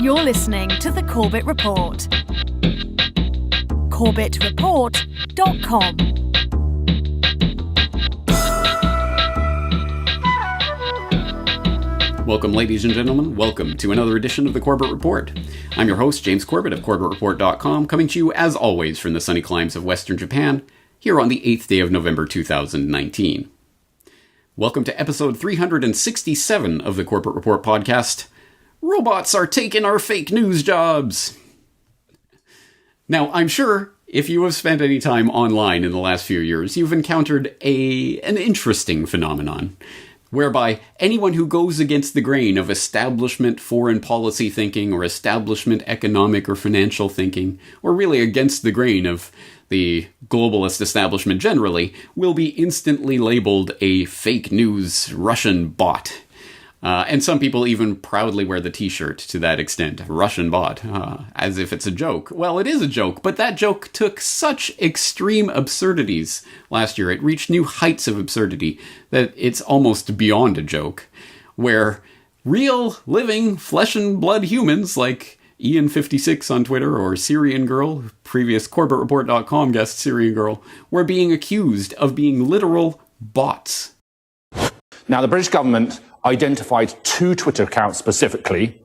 You're listening to The Corbett Report. CorbettReport.com. Welcome, ladies and gentlemen. Welcome to another edition of The Corbett Report. I'm your host, James Corbett of CorbettReport.com, coming to you, as always, from the sunny climes of Western Japan, here on the 8th day of November 2019. Welcome to episode 367 of the Corbett Report podcast. Robots are taking our fake news jobs. Now, I'm sure if you have spent any time online in the last few years, you've encountered an interesting phenomenon, whereby anyone who goes against the grain of establishment foreign policy thinking or establishment economic or financial thinking, or really against the grain of the globalist establishment generally, will be instantly labeled a fake news Russian bot. And some people even proudly wear the t-shirt to that extent, Russian bot, as if it's a joke. Well, it is a joke, but that joke took such extreme absurdities last year. It reached new heights of absurdity that it's almost beyond a joke, where real, living, flesh and blood humans like Ian56 on Twitter or Syrian Girl, previous CorbettReport.com guest Syrian Girl, were being accused of being literal bots. Now, the British government identified two Twitter accounts specifically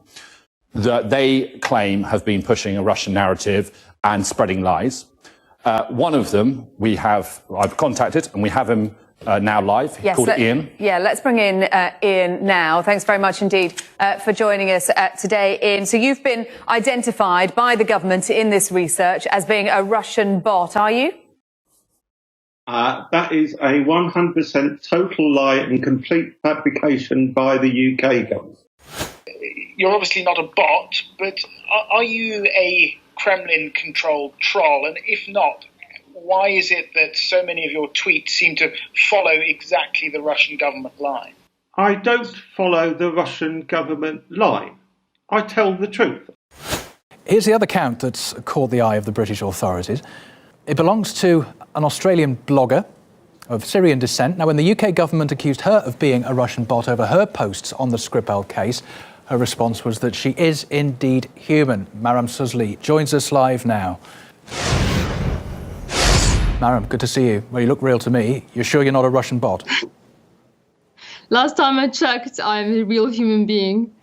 that they claim have been pushing a Russian narrative and spreading lies. One of them I've contacted, and we have him now live. He's called Ian. Yeah, let's bring in Ian now. Thanks very much indeed for joining us today, Ian. So you've been identified by the government in this research as being a Russian bot, are you? That is a 100% total lie and complete fabrication by the UK government. You're obviously not a bot, but are you a Kremlin-controlled troll? And if not, why is it that so many of your tweets seem to follow exactly the Russian government line? I don't follow the Russian government line. I tell the truth. Here's the other account that's caught the eye of the British authorities. It belongs to an Australian blogger of Syrian descent. Now, when the UK government accused her of being a Russian bot over her posts on the Skripal case, her response was that she is indeed human. Maram Suzli joins us live now. Maram, good to see you. Well, you look real to me. You're sure you're not a Russian bot? Last time I checked, I'm a real human being.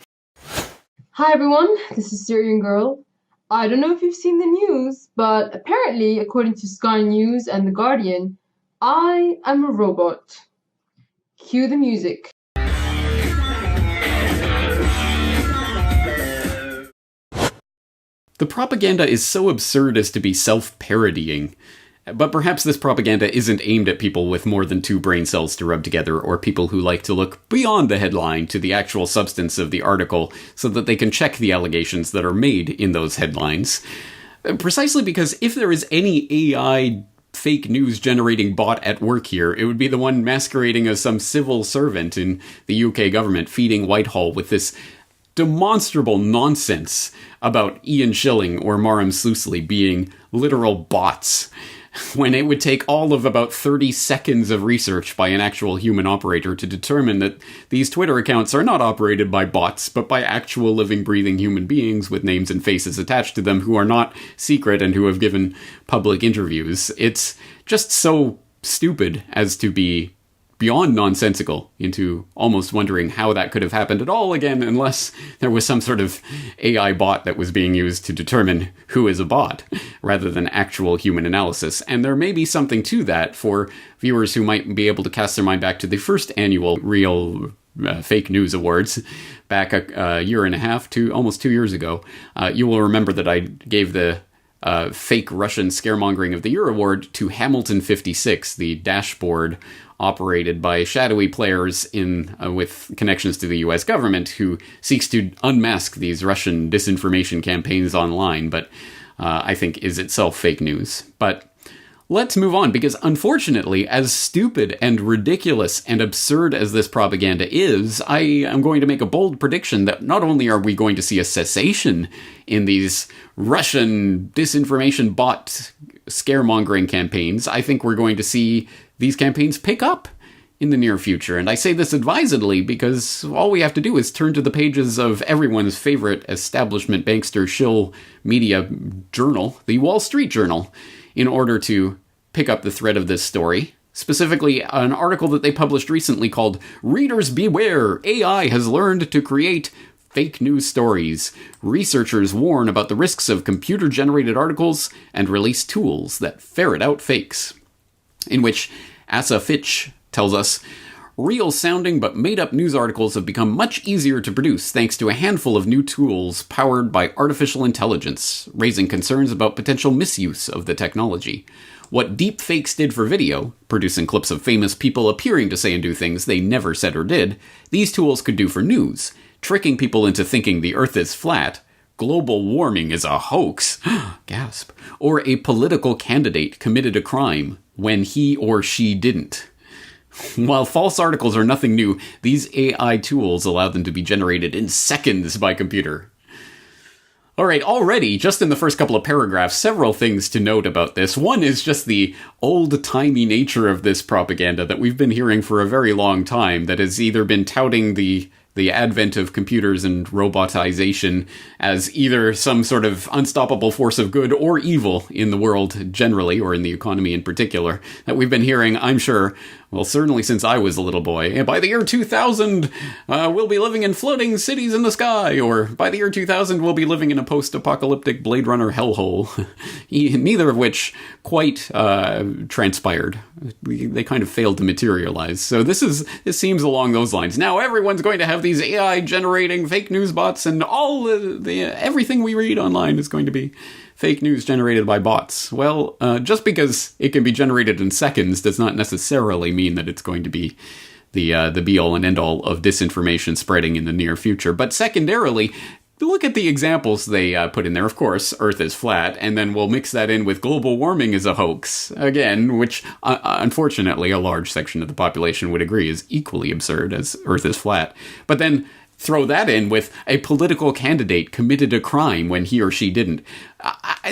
Hi everyone, this is Syrian Girl. I don't know if you've seen the news, but apparently, according to Sky News and The Guardian, I am a robot. Cue the music. The propaganda is so absurd as to be self-parodying. But perhaps this propaganda isn't aimed at people with more than two brain cells to rub together, or people who like to look beyond the headline to the actual substance of the article so that they can check the allegations that are made in those headlines. Precisely because if there is any AI fake news generating bot at work here, it would be the one masquerading as some civil servant in the UK government feeding Whitehall with this demonstrable nonsense about Ian Schilling or Maram Suzli being literal bots, when it would take all of about 30 seconds of research by an actual human operator to determine that these Twitter accounts are not operated by bots, but by actual living, breathing human beings with names and faces attached to them who are not secret and who have given public interviews. It's just so stupid as to be beyond nonsensical, into almost wondering how that could have happened at all again, unless there was some sort of AI bot that was being used to determine who is a bot, rather than actual human analysis. And there may be something to that for viewers who might be able to cast their mind back to the first annual Real Fake News Awards, back a year and a half to almost 2 years ago. You will remember that I gave the fake Russian scaremongering of the year award to Hamilton 56, the dashboard operated by shadowy players with connections to the US government who seeks to unmask these Russian disinformation campaigns online, but I think is itself fake news. But let's move on, because unfortunately, as stupid and ridiculous and absurd as this propaganda is, I am going to make a bold prediction that not only are we going to see a cessation in these Russian disinformation bot scaremongering campaigns, I think we're going to see these campaigns pick up in the near future. And I say this advisedly because all we have to do is turn to the pages of everyone's favorite establishment bankster shill media journal, the Wall Street Journal, in order to pick up the thread of this story. Specifically, an article that they published recently called "Readers Beware! AI has learned to create fake news stories. Researchers warn about the risks of computer-generated articles and release tools that ferret out fakes." In which Asa Fitch tells us, "Real-sounding but made-up news articles have become much easier to produce thanks to a handful of new tools powered by artificial intelligence, raising concerns about potential misuse of the technology. What deepfakes did for video, producing clips of famous people appearing to say and do things they never said or did, these tools could do for news, tricking people into thinking the Earth is flat, global warming is a hoax, gasp, or a political candidate committed a crime when he or she didn't. While false articles are nothing new, these AI tools allow them to be generated in seconds by computer." Alright, already, just in the first couple of paragraphs, several things to note about this. One is just the old-timey nature of this propaganda that we've been hearing for a very long time, that has either been touting the advent of computers and robotization as either some sort of unstoppable force of good or evil in the world generally, or in the economy in particular, that we've been hearing, I'm sure, well, certainly since I was a little boy. By the year 2000, we'll be living in floating cities in the sky, or by the year 2000, we'll be living in a post-apocalyptic Blade Runner hellhole. Neither of which quite transpired. They kind of failed to materialize. So this seems along those lines. Now everyone's going to have these AI generating fake news bots, and all everything we read online is going to be fake news generated by bots. Well, just because it can be generated in seconds does not necessarily mean that it's going to be the be-all and end-all of disinformation spreading in the near future. But secondarily, look at the examples they put in there. Of course, Earth is flat, and then we'll mix that in with global warming is a hoax. Again, which, unfortunately, a large section of the population would agree is equally absurd as Earth is flat. But then throw that in with a political candidate committed a crime when he or she didn't.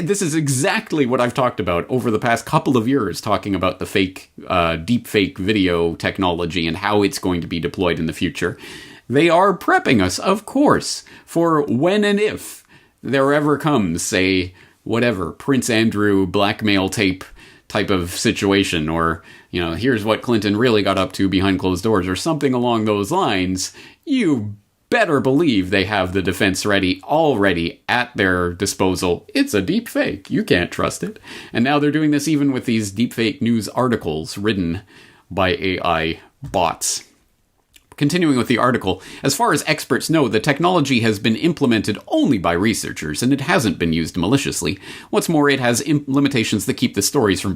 This is exactly what I've talked about over the past couple of years, talking about the deep fake video technology and how it's going to be deployed in the future. They are prepping us, of course, for when and if there ever comes, say, whatever, Prince Andrew blackmail tape type of situation, or, here's what Clinton really got up to behind closed doors, or something along those lines. You better believe they have the defense already at their disposal. It's a deep fake. You can't trust it. And now they're doing this even with these deep fake news articles written by AI bots. Continuing with the article, as far as experts know, the technology has been implemented only by researchers, and it hasn't been used maliciously. What's more, it has limitations that keep the stories from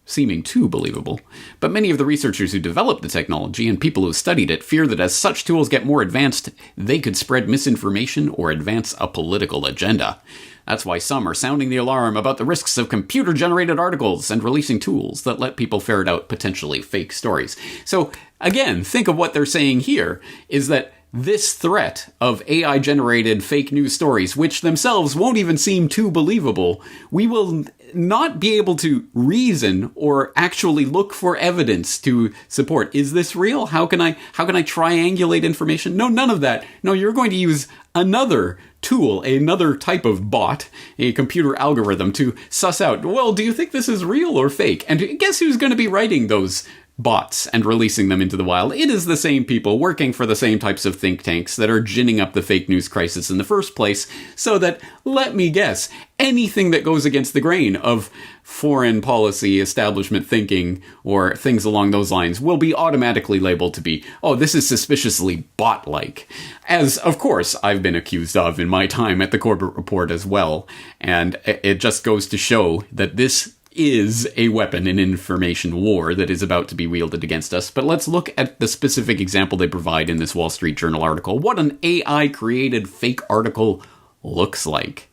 seeming too believable. But many of the researchers who developed the technology and people who studied it fear that as such tools get more advanced, they could spread misinformation or advance a political agenda. That's why some are sounding the alarm about the risks of computer-generated articles and releasing tools that let people ferret out potentially fake stories. So, again, think of what they're saying here, is that this threat of AI-generated fake news stories, which themselves won't even seem too believable, we will not be able to reason or actually look for evidence to support. Is this real? How can I triangulate information? No, none of that. No, you're going to use another tool, another type of bot, a computer algorithm to suss out, well, do you think this is real or fake? And guess who's going to be writing those bots and releasing them into the wild? It is the same people working for the same types of think tanks that are ginning up the fake news crisis in the first place, so that, let me guess, anything that goes against the grain of foreign policy, establishment thinking, or things along those lines will be automatically labeled to be, oh, this is suspiciously bot-like. As, of course, I've been accused of in my time at the Corbett Report as well. And it just goes to show that this is a weapon in information war that is about to be wielded against us. But let's look at the specific example they provide in this Wall Street Journal article. What an AI-created fake article looks like.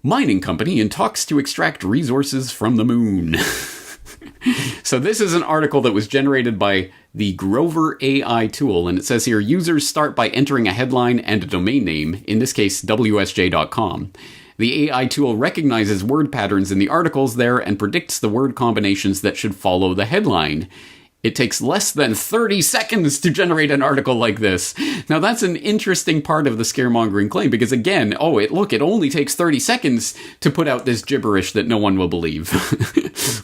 Mining company in talks to extract resources from the moon. So this is an article that was generated by the Grover AI tool, and it says here, users start by entering a headline and a domain name, in this case, WSJ.com. The AI tool recognizes word patterns in the articles there and predicts the word combinations that should follow the headline. It takes less than 30 seconds to generate an article like this. Now, that's an interesting part of the scaremongering claim, because again, it only takes 30 seconds to put out this gibberish that no one will believe.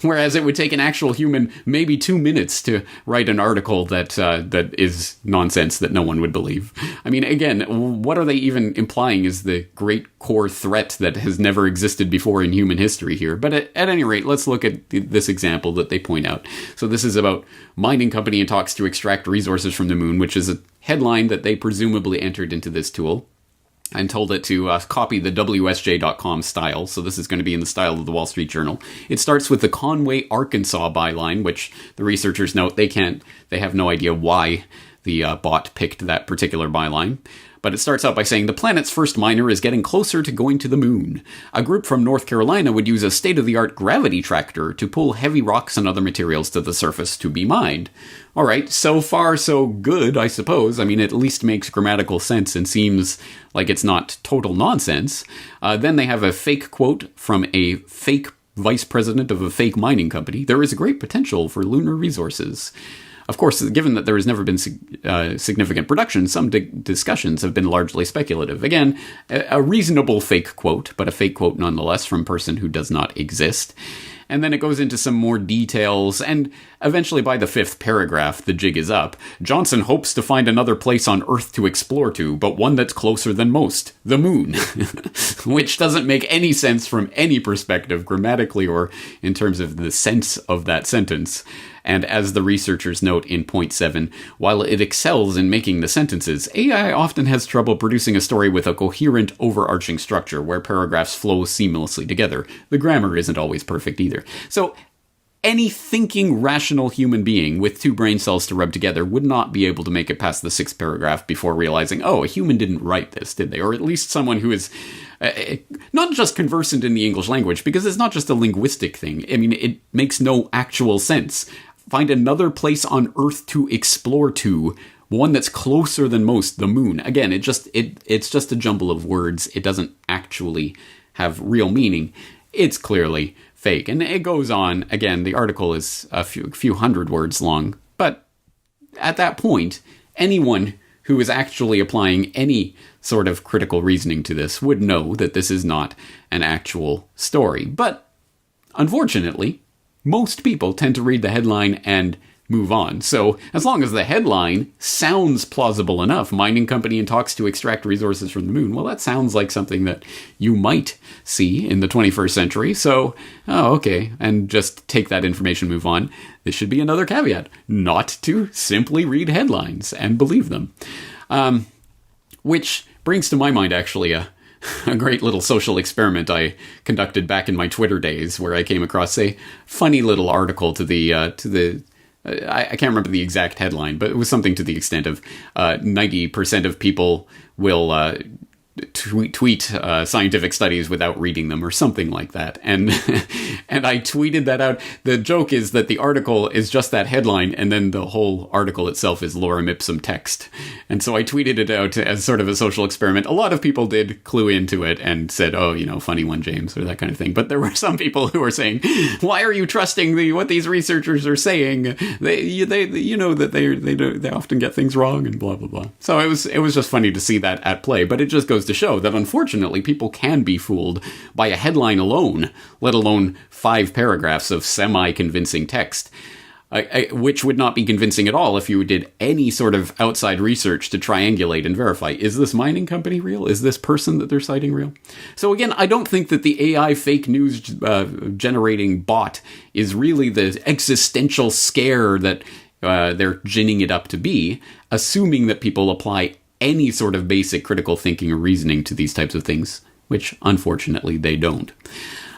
Whereas it would take an actual human maybe 2 minutes to write an article that is nonsense that no one would believe. I mean, again, what are they even implying is the great core threat that has never existed before in human history here? But at any rate, let's look at this example that they point out. So this is about mining company in talks to extract resources from the moon, which is a headline that they presumably entered into this tool and told it to copy the WSJ.com style. So this is going to be in the style of the Wall Street Journal. It starts with the Conway, Arkansas byline, which the researchers note they have no idea why the bot picked that particular byline. But it starts out by saying, the planet's first miner is getting closer to going to the moon. A group from North Carolina would use a state-of-the-art gravity tractor to pull heavy rocks and other materials to the surface to be mined. All right, so far so good, I suppose. I mean, it at least makes grammatical sense and seems like it's not total nonsense. Then they have a fake quote from a fake vice president of a fake mining company. There is a great potential for lunar resources. Of course, given that there has never been significant production, some discussions have been largely speculative. Again, a reasonable fake quote, but a fake quote nonetheless from a person who does not exist. And then it goes into some more details, and eventually by the 5th paragraph, the jig is up. Johnson hopes to find another place on Earth to explore to, but one that's closer than most, the moon. Which doesn't make any sense from any perspective, grammatically or in terms of the sense of that sentence. And as the researchers note in point 7, while it excels in making the sentences, AI often has trouble producing a story with a coherent, overarching structure where paragraphs flow seamlessly together. The grammar isn't always perfect either. So, any thinking, rational human being with 2 brain cells to rub together would not be able to make it past the 6th paragraph before realizing, a human didn't write this, did they? Or at least someone who is not just conversant in the English language, because it's not just a linguistic thing. I mean, it makes no actual sense. Find another place on Earth to explore to, one that's closer than most, the moon. Again, it's just a jumble of words. It doesn't actually have real meaning. It's clearly fake. And it goes on. Again, the article is a few hundred words long. But at that point, anyone who is actually applying any sort of critical reasoning to this would know that this is not an actual story. But unfortunately, most people tend to read the headline and move on. So as long as the headline sounds plausible enough, mining company in talks to extract resources from the moon, well, that sounds like something that you might see in the 21st century. So, okay, and just take that information, move on. This should be another caveat, not to simply read headlines and believe them. Which brings to my mind, actually, a great little social experiment I conducted back in my Twitter days, where I came across a funny little article to the I can't remember the exact headline, but it was something to the extent of 90% of people will tweet scientific studies without reading them, or something like that. And and I tweeted that out. The joke is that the article is just that headline, and then the whole article itself is lorem ipsum text. And so I tweeted it out as sort of a social experiment. A lot of people did clue into it and said, funny one, James, or that kind of thing. But there were some people who were saying, why are you trusting what these researchers are saying? They know that they often get things wrong, and blah, blah, blah. So it was just funny to see that at play, but it just goes to show that unfortunately people can be fooled by a headline alone, let alone 5 paragraphs of semi-convincing text, which would not be convincing at all if you did any sort of outside research to triangulate and verify. Is this mining company real? Is this person that they're citing real? So again, I don't think that the AI fake news generating bot is really the existential scare that they're ginning it up to be, assuming that people apply any sort of basic critical thinking or reasoning to these types of things, which unfortunately they don't.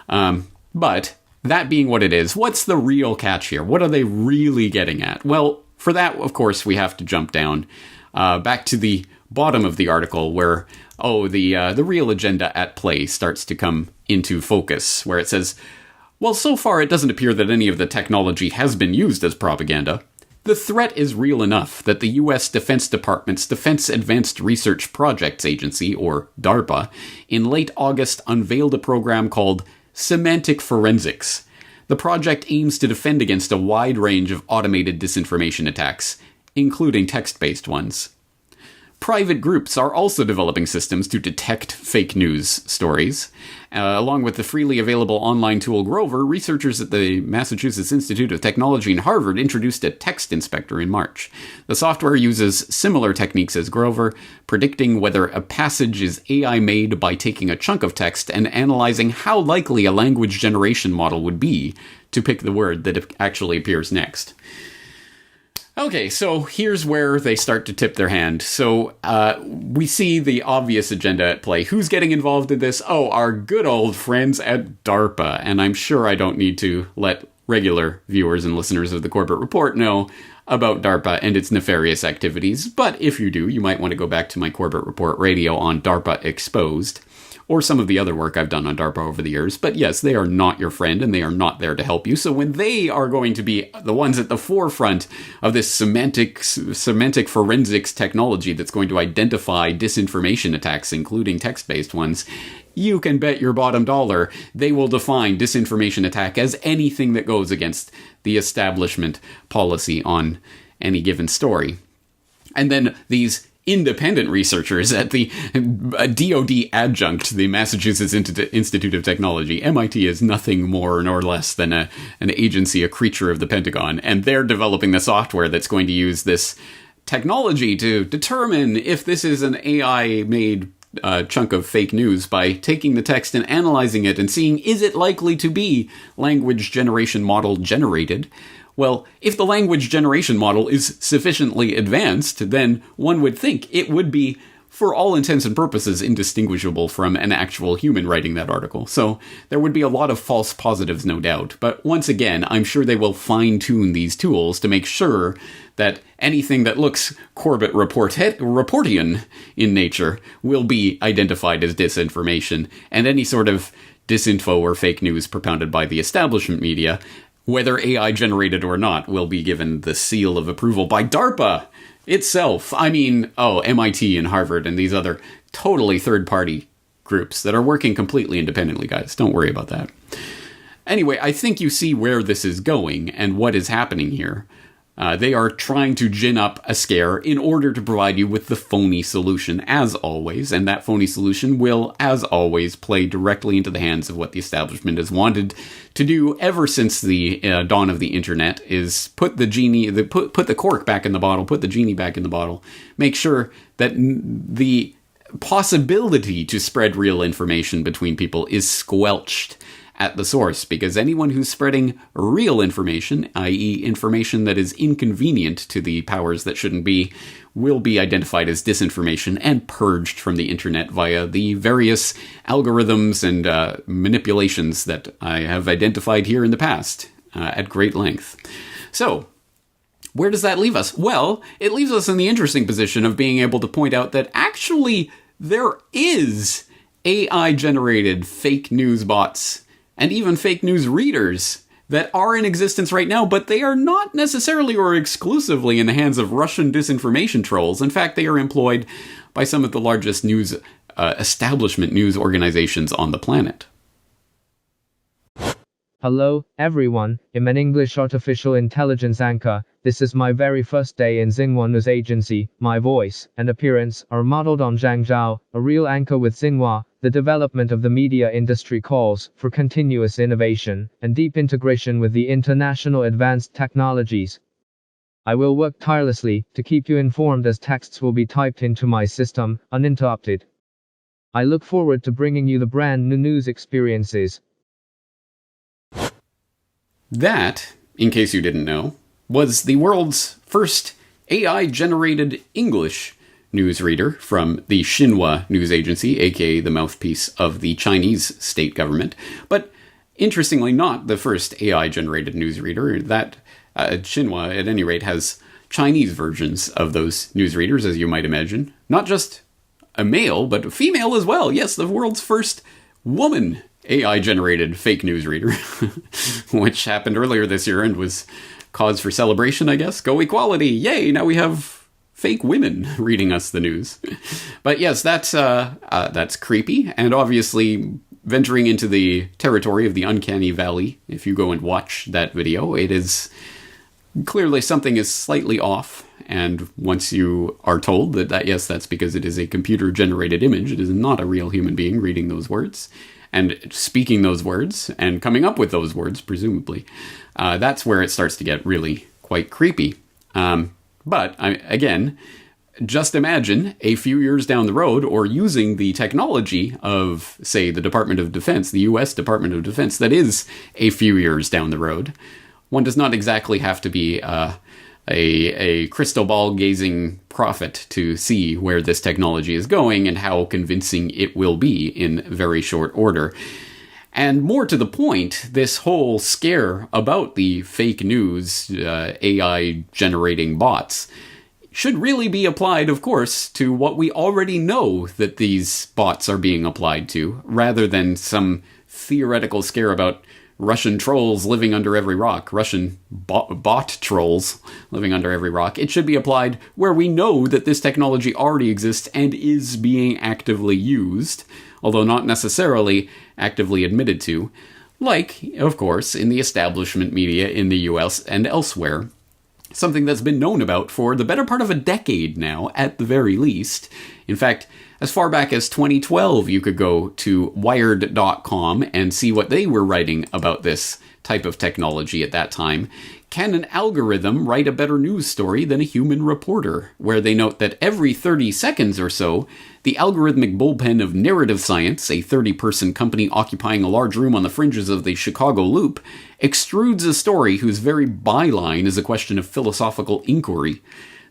But that being what it is, what's the real catch here? What are they really getting at? Well, for that, of course, we have to jump down back to the bottom of the article where, the real agenda at play starts to come into focus, where it says, well, so far it doesn't appear that any of the technology has been used as propaganda. The threat is real enough that the U.S. Defense Department's Defense Advanced Research Projects Agency, or DARPA, in late August unveiled a program called Semantic Forensics. The project aims to defend against a wide range of automated disinformation attacks, including text-based ones. Private groups are also developing systems to detect fake news stories. Along with the freely available online tool Grover, researchers at the Massachusetts Institute of Technology and Harvard introduced a text inspector in March. The software uses similar techniques as Grover, predicting whether a passage is AI-made by taking a chunk of text and analyzing how likely a language generation model would be to pick the word that actually appears next. Okay, so here's where they start to tip their hand. So we see the obvious agenda at play. Who's getting involved in this? Oh, our good old friends at DARPA. And I'm sure I don't need to let regular viewers and listeners of the Corbett Report know about DARPA and its nefarious activities. But if you do, you might want to go back to my Corbett Report radio on DARPA Exposed, or some of the other work I've done on DARPA over the years. But yes, they are not your friend, and they are not there to help you. So when they are going to be the ones at the forefront of this semantic forensics technology that's going to identify disinformation attacks, including text-based ones, you can bet your bottom dollar they will define disinformation attack as anything that goes against the establishment policy on any given story. And then these independent researchers at the DoD adjunct, the Massachusetts Institute of Technology. MIT is nothing more nor less than an agency, a creature of the Pentagon, and they're developing the software that's going to use this technology to determine if this is an AI-made chunk of fake news by taking the text and analyzing it and seeing, is it likely to be language generation model generated? Well, if the language generation model is sufficiently advanced, then one would think it would be, for all intents and purposes, indistinguishable from an actual human writing that article. So there would be a lot of false positives, no doubt. But once again, I'm sure they will fine-tune these tools to make sure that anything that looks Corbett Reportian in nature will be identified as disinformation, and any sort of disinfo or fake news propounded by the establishment media, whether AI generated or not, will be given the seal of approval by DARPA itself. I mean, MIT and Harvard and these other totally third-party groups that are working completely independently, guys. Don't worry about that. Anyway, I think you see where this is going and what is happening here. They are trying to gin up a scare in order to provide you with the phony solution, as always, and that phony solution will, as always, play directly into the hands of what the establishment has wanted to do ever since the dawn of the internet, is put the cork back in the bottle, put the genie back in the bottle, make sure that the possibility to spread real information between people is squelched at the source, because anyone who's spreading real information, i.e. information that is inconvenient to the powers that shouldn't be, will be identified as disinformation and purged from the internet via the various algorithms and manipulations that I have identified here in the past at great length. So, where does that leave us? Well, it leaves us in the interesting position of being able to point out that actually there is AI-generated fake news bots and even fake news readers that are in existence right now, but they are not necessarily or exclusively in the hands of Russian disinformation trolls. In fact, they are employed by some of the largest news establishment news organizations on the planet. Hello, everyone. I'm an English artificial intelligence anchor. This is my very first day in Xinhua News Agency. My voice and appearance are modeled on Zhang Zhao, a real anchor with Xinhua. The development of the media industry calls for continuous innovation and deep integration with the international advanced technologies. I will work tirelessly to keep you informed as texts will be typed into my system, uninterrupted. I look forward to bringing you the brand new news experiences. That, in case you didn't know, was the world's first AI-generated English newsreader from the Xinhua News Agency, aka the mouthpiece of the Chinese state government. But interestingly, not the first AI-generated newsreader. That Xinhua, at any rate, has Chinese versions of those newsreaders, as you might imagine. Not just a male, but a female as well. Yes, the world's first woman AI-generated fake news reader, which happened earlier this year and was cause for celebration, I guess. Go equality! Yay! Now we have fake women reading us the news. But yes, that's creepy, and obviously venturing into the territory of the uncanny valley. If you go and watch that video, it is clearly something is slightly off. And once you are told that yes, that's because it is a computer-generated image, it is not a real human being reading those words and speaking those words and coming up with those words, presumably, that's where it starts to get really quite creepy. But again, just imagine a few years down the road, or using the technology of, say, the Department of Defense, the U.S. Department of Defense, that is a few years down the road. One does not exactly have to be a crystal ball gazing prophet to see where this technology is going and how convincing it will be in very short order. And more to the point, this whole scare about the fake news, AI generating bots, should really be applied, of course, to what we already know that these bots are being applied to, rather than some theoretical scare about Russian trolls living under every rock, Russian bot trolls living under every rock. It should be applied where we know that this technology already exists and is being actively used, although not necessarily actively admitted to, like, of course, in the establishment media in the US and elsewhere. Something that's been known about for the better part of a decade now, at the very least. In fact, as far back as 2012, you could go to Wired.com and see what they were writing about this type of technology at that time. Can an algorithm write a better news story than a human reporter? Where they note that every 30 seconds or so, the algorithmic bullpen of Narrative Science, a 30-person company occupying a large room on the fringes of the Chicago Loop, extrudes a story whose very byline is a question of philosophical inquiry.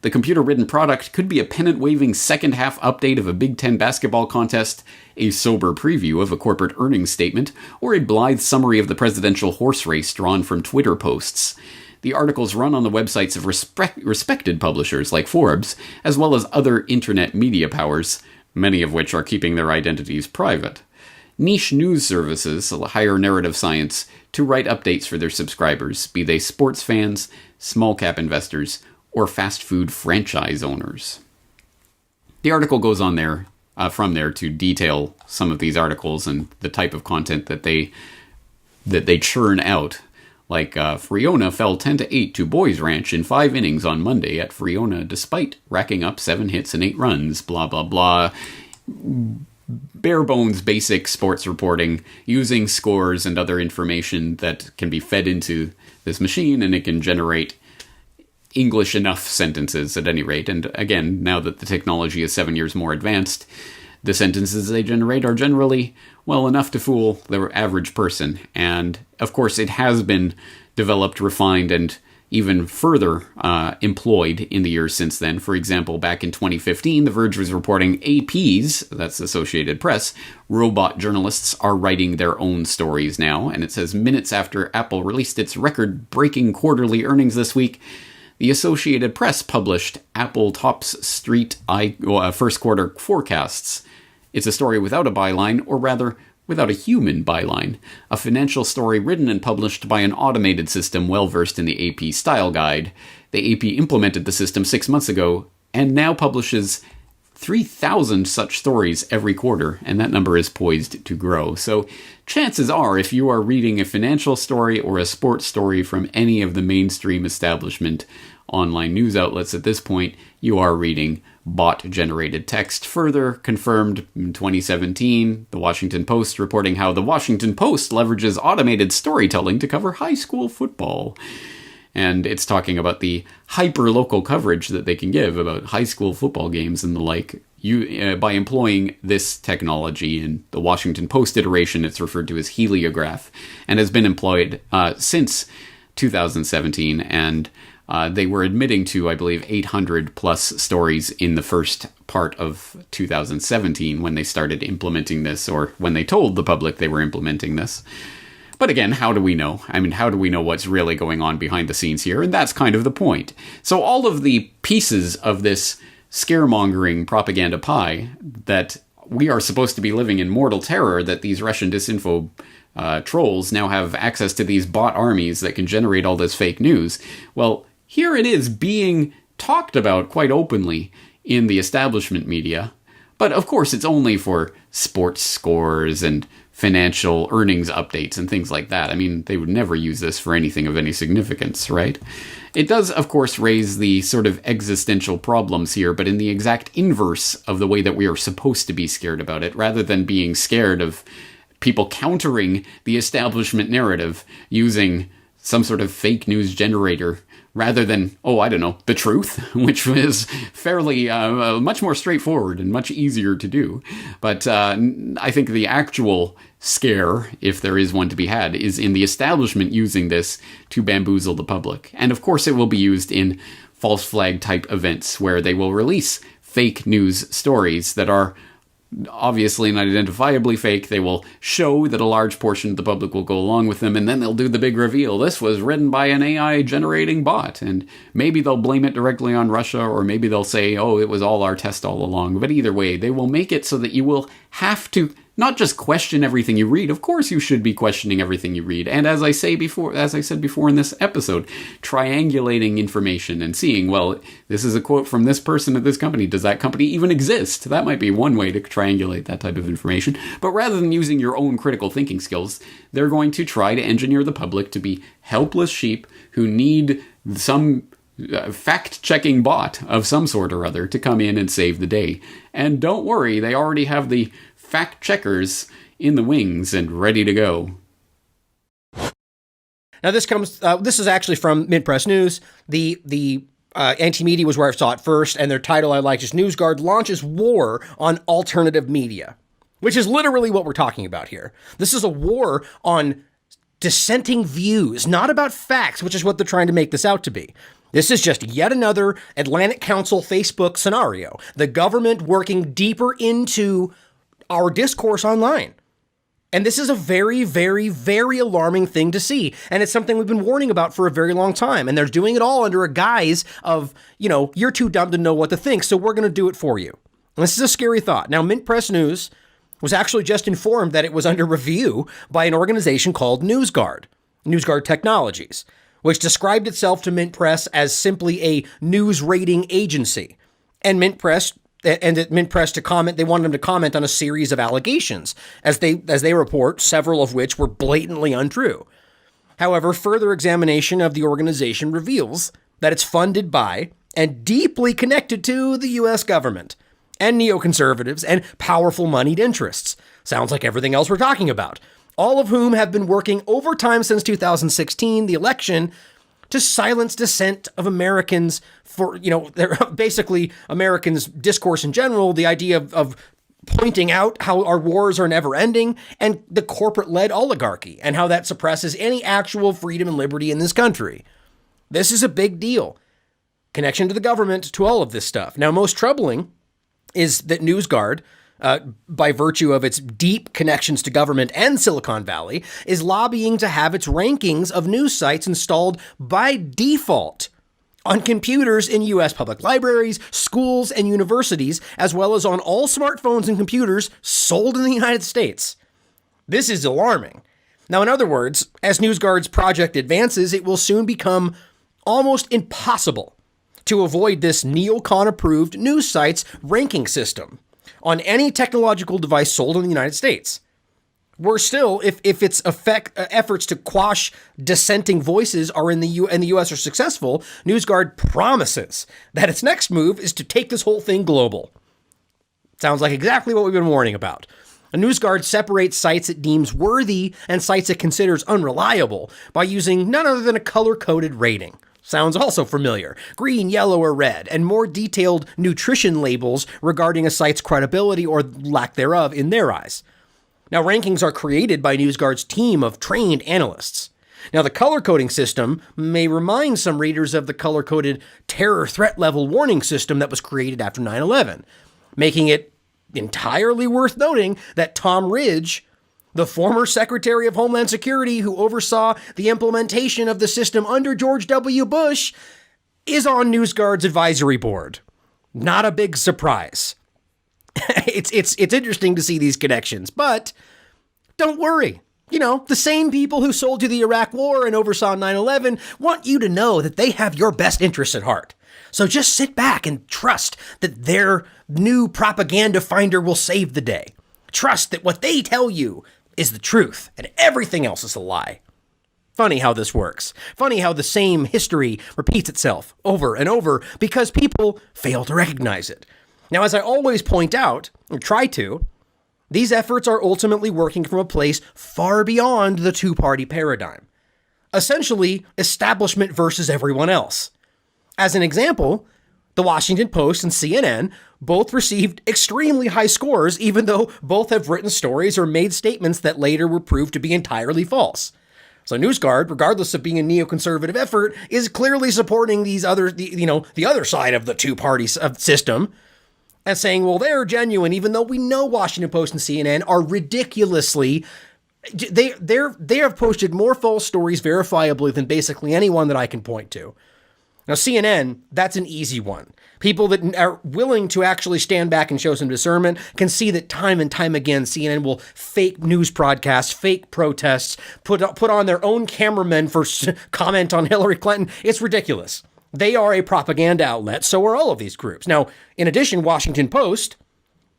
The computer-written product could be a pennant-waving second-half update of a Big Ten basketball contest, a sober preview of a corporate earnings statement, or a blithe summary of the presidential horse race drawn from Twitter posts. The articles run on the websites of respected publishers like Forbes, as well as other internet media powers, many of which are keeping their identities private. Niche news services hire Narrative Science to write updates for their subscribers, be they sports fans, small-cap investors, or fast food franchise owners. The article goes on there, from there, to detail some of these articles and the type of content that they churn out. Like, Friona fell 10-8 to Boys Ranch in 5 innings on Monday at Friona despite racking up 7 hits and 8 runs, blah, blah, blah. Bare bones basic sports reporting using scores and other information that can be fed into this machine, and it can generate English enough sentences at any rate. And again, now that the technology is 7 years more advanced, the sentences they generate are generally well enough to fool the average person. And of course, it has been developed, refined, and even further employed in the years since then. For example, back in 2015, The Verge was reporting AP's, that's Associated Press, robot journalists are writing their own stories now. And it says, minutes after Apple released its record-breaking quarterly earnings this week, the Associated Press published Apple tops Street first quarter forecasts. It's a story without a byline, or rather, without a human byline. A financial story written and published by an automated system well-versed in the AP style guide. The AP implemented the system 6 months ago, and now publishes 3,000 such stories every quarter, and that number is poised to grow. So chances are, if you are reading a financial story or a sports story from any of the mainstream establishment online news outlets at this point, you are reading bot-generated text. Further confirmed in 2017, The Washington Post reporting how The Washington Post leverages automated storytelling to cover high school football. And it's talking about the hyper-local coverage that they can give about high school football games and the like. By employing this technology in the Washington Post iteration, it's referred to as heliograph, and has been employed since 2017, and they were admitting to, I believe, 800 plus stories in the first part of 2017 when they started implementing this, or when they told the public they were implementing this. But again, how do we know? I mean, how do we know what's really going on behind the scenes here? And that's kind of the point. So all of the pieces of this scaremongering propaganda pie that we are supposed to be living in mortal terror, that these Russian disinfo trolls now have access to these bot armies that can generate all this fake news. Well, here it is being talked about quite openly in the establishment media, But of course, it's only for sports scores and financial earnings updates and things like that. I mean, they would never use this for anything of any significance, right? It does, of course, raise the sort of existential problems here, but in the exact inverse of the way that we are supposed to be scared about it, rather than being scared of people countering the establishment narrative using some sort of fake news generator, rather than, the truth, which is fairly much more straightforward and much easier to do. But I think the actual scare, if there is one to be had, is in the establishment using this to bamboozle the public. And of course it will be used in false flag type events where they will release fake news stories that are obviously and identifiably fake. They will show that a large portion of the public will go along with them, and then they'll do the big reveal. This was written by an AI generating bot, and maybe they'll blame it directly on Russia, or maybe they'll say, oh, it was all our test all along. But either way, they will make it so that you will have to not just question everything you read. Of course you should be questioning everything you read. And as I said before in this episode, triangulating information and seeing, well, this is a quote from this person at this company. Does that company even exist? That might be one way to triangulate that type of information. But rather than using your own critical thinking skills, they're going to try to engineer the public to be helpless sheep who need some fact-checking bot of some sort or other to come in and save the day. And don't worry, they already have the fact checkers in the wings and ready to go. Now this is actually from Mint Press News. The Anti-Media was where I saw it first, and their title I liked is NewsGuard launches war on alternative media, which is literally what we're talking about here. This is a war on dissenting views, not about facts, which is what they're trying to make this out to be. This is just yet another Atlantic Council Facebook scenario. The government working deeper into our discourse online. And this is a very, very, very alarming thing to see. And it's something we've been warning about for a very long time. And they're doing it all under a guise of, you're too dumb to know what to think, so we're going to do it for you. And this is a scary thought. Now, Mint Press News was actually just informed that it was under review by an organization called NewsGuard Technologies, which described itself to Mint Press as simply a news rating agency. And Mint Press to comment, they wanted them to comment on a series of allegations, as they report, several of which were blatantly untrue. However, further examination of the organization reveals that it's funded by and deeply connected to the U.S. government and neoconservatives and powerful moneyed interests. Sounds like everything else we're talking about. All of whom have been working overtime since 2016, the election, to silence dissent of Americans for, they're basically Americans' discourse in general, the idea of pointing out how our wars are never ending, and the corporate-led oligarchy, and how that suppresses any actual freedom and liberty in this country. This is a big deal. Connection to the government, to all of this stuff. Now, most troubling is that NewsGuard, by virtue of its deep connections to government and Silicon Valley, is lobbying to have its rankings of news sites installed by default on computers in U.S. public libraries, schools, and universities, as well as on all smartphones and computers sold in the United States. This is alarming. Now, in other words, as NewsGuard's project advances, it will soon become almost impossible to avoid this neocon-approved news site's ranking system on any technological device sold in the United States. Worse still, if its efforts to quash dissenting voices are in the U.S. are successful, NewsGuard promises that its next move is to take this whole thing global. Sounds like exactly what we've been warning about. NewsGuard separates sites it deems worthy and sites it considers unreliable by using none other than a color-coded rating. Sounds also familiar. Green, yellow, or red, and more detailed nutrition labels regarding a site's credibility or lack thereof in their eyes. Now, rankings are created by NewsGuard's team of trained analysts. Now, the color coding system may remind some readers of the color-coded terror threat level warning system that was created after 9/11, making it entirely worth noting that Tom Ridge, the former Secretary of Homeland Security who oversaw the implementation of the system under George W. Bush, is on NewsGuard's advisory board. Not a big surprise. It's interesting to see these connections, but don't worry. You know, the same people who sold you the Iraq War and oversaw 9/11 want you to know that they have your best interests at heart. So just sit back and trust that their new propaganda finder will save the day. Trust that what they tell you is the truth and everything else is a lie. Funny how this works. Funny how the same history repeats itself over and over because people fail to recognize it. Now, as I always point out, or try to, these efforts are ultimately working from a place far beyond the two-party paradigm. Essentially, establishment versus everyone else. As an example, the Washington Post and CNN both received extremely high scores, even though both have written stories or made statements that later were proved to be entirely false. So NewsGuard, regardless of being a neoconservative effort, is clearly supporting the other side of the two-party system, and saying, well, they're genuine, even though we know Washington Post and CNN are ridiculously, they have posted more false stories verifiably than basically anyone that I can point to. Now, CNN, that's an easy one. People that are willing to actually stand back and show some discernment can see that time and time again, CNN will fake news broadcasts, fake protests, put on their own cameramen for comment on Hillary Clinton. It's ridiculous. They are a propaganda outlet, so are all of these groups. Now, in addition, Washington Post,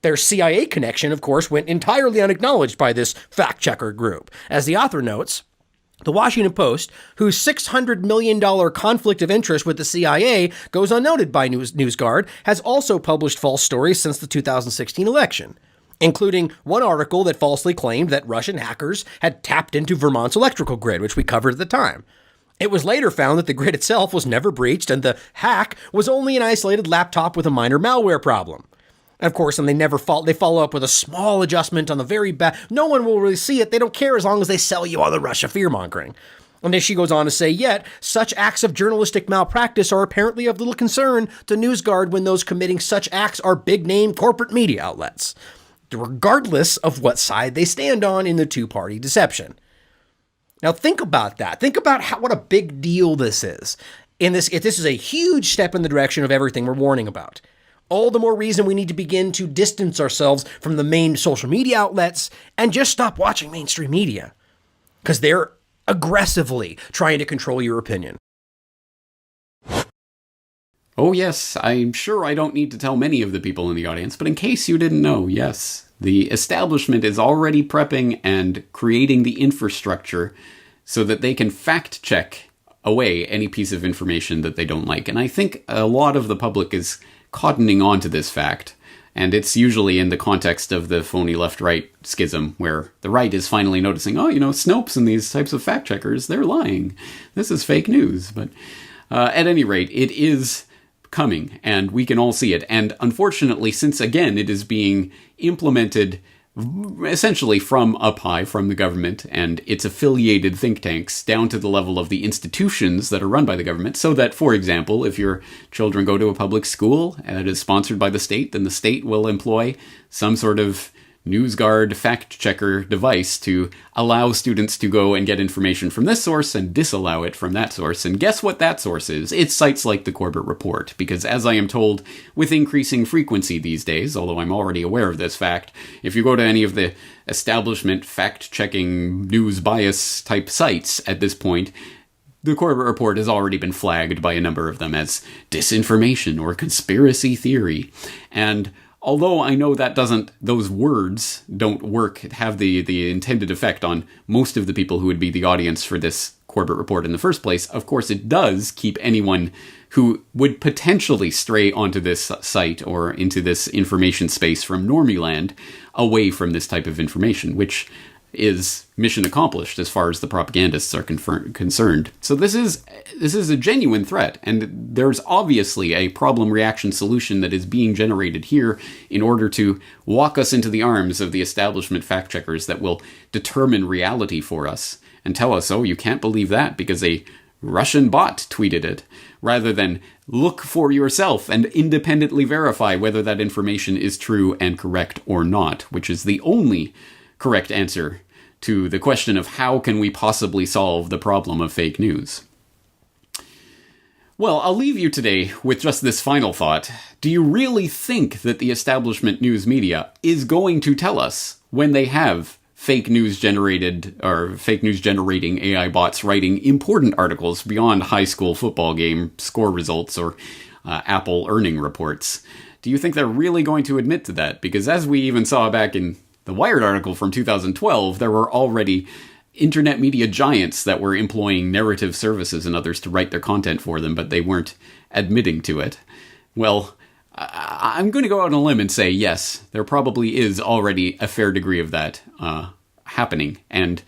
their CIA connection, of course, went entirely unacknowledged by this fact-checker group. As the author notes, the Washington Post, whose $600 million conflict of interest with the CIA goes unnoted by NewsGuard, has also published false stories since the 2016 election, including one article that falsely claimed that Russian hackers had tapped into Vermont's electrical grid, which we covered at the time. It was later found that the grid itself was never breached and the hack was only an isolated laptop with a minor malware problem. And of course, and they follow up with a small adjustment on the very back. No one will really see it. They don't care as long as they sell you all the Russia fear-mongering. And then she goes on to say, yet, such acts of journalistic malpractice are apparently of little concern to NewsGuard when those committing such acts are big-name corporate media outlets, regardless of what side they stand on in the two-party deception. Now think about that. Think about what a big deal this is. This is a huge step in the direction of everything we're warning about. All the more reason we need to begin to distance ourselves from the main social media outlets and just stop watching mainstream media. Because they're aggressively trying to control your opinion. Oh yes, I'm sure I don't need to tell many of the people in the audience, but in case you didn't know, yes, the establishment is already prepping and creating the infrastructure so that they can fact-check away any piece of information that they don't like. And I think a lot of the public is cottoning on to this fact, and it's usually in the context of the phony left-right schism, where the right is finally noticing, oh, Snopes and these types of fact-checkers, they're lying. This is fake news. But at any rate, it is coming, and we can all see it. And unfortunately, since, again, it is being implemented essentially from up high, from the government and its affiliated think tanks, down to the level of the institutions that are run by the government, so that, for example, if your children go to a public school and it is sponsored by the state, then the state will employ some sort of NewsGuard fact-checker device to allow students to go and get information from this source and disallow it from that source. And guess what that source is? It's sites like the Corbett Report, because as I am told with increasing frequency these days, although I'm already aware of this fact, if you go to any of the establishment fact-checking news bias type sites at this point, the Corbett Report has already been flagged by a number of them as disinformation or conspiracy theory. And although I know that those words don't have the intended effect on most of the people who would be the audience for this Corbett Report in the first place, of course it does keep anyone who would potentially stray onto this site or into this information space from Normieland away from this type of information, which is mission accomplished as far as the propagandists are concerned. So this is a genuine threat, and there's obviously a problem reaction solution that is being generated here in order to walk us into the arms of the establishment fact checkers that will determine reality for us and tell us, oh, you can't believe that because a Russian bot tweeted it, rather than look for yourself and independently verify whether that information is true and correct or not, which is the only correct answer to the question of how can we possibly solve the problem of fake news. Well, I'll leave you today with just this final thought. Do you really think that the establishment news media is going to tell us when they have fake news generating AI bots writing important articles beyond high school football game score results or Apple earning reports. Do you think they're really going to admit to that? Because as we even saw back in the Wired article from 2012, there were already internet media giants that were employing narrative services and others to write their content for them, but they weren't admitting to it. Well, I'm going to go out on a limb and say, yes, there probably is already a fair degree of that happening. And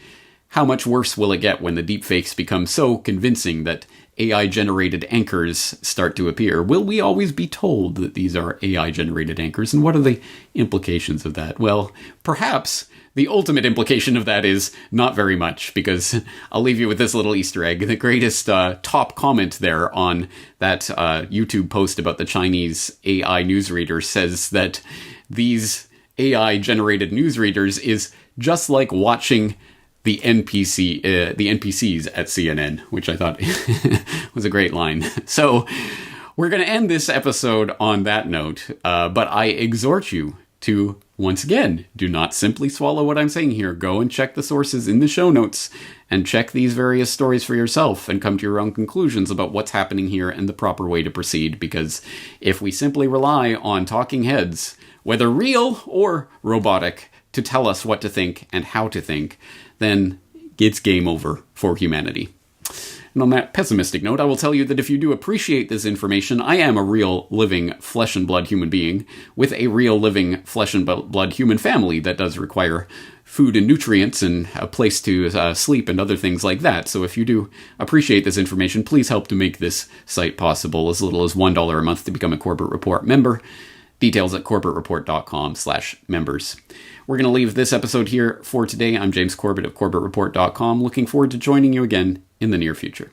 how much worse will it get when the deepfakes become so convincing that AI-generated anchors start to appear? Will we always be told that these are AI-generated anchors? And what are the implications of that? Well, perhaps the ultimate implication of that is not very much, because I'll leave you with this little Easter egg. The greatest top comment there on that YouTube post about the Chinese AI newsreader says that these AI-generated newsreaders is just like watching the NPCs at CNN, which I thought was a great line. So we're going to end this episode on that note, but I exhort you to, once again, do not simply swallow what I'm saying here. Go and check the sources in the show notes and check these various stories for yourself and come to your own conclusions about what's happening here and the proper way to proceed. Because if we simply rely on talking heads, whether real or robotic, to tell us what to think and how to think, then it's game over for humanity. And on that pessimistic note, I will tell you that if you do appreciate this information, I am a real living flesh and blood human being with a real living flesh and blood human family that does require food and nutrients and a place to sleep and other things like that. So if you do appreciate this information, please help to make this site possible. As little as $1 a month to become a Corbett Report member. Details at corbettreport.com/members. We're going to leave this episode here for today. I'm James Corbett of corbettreport.com. Looking forward to joining you again in the near future.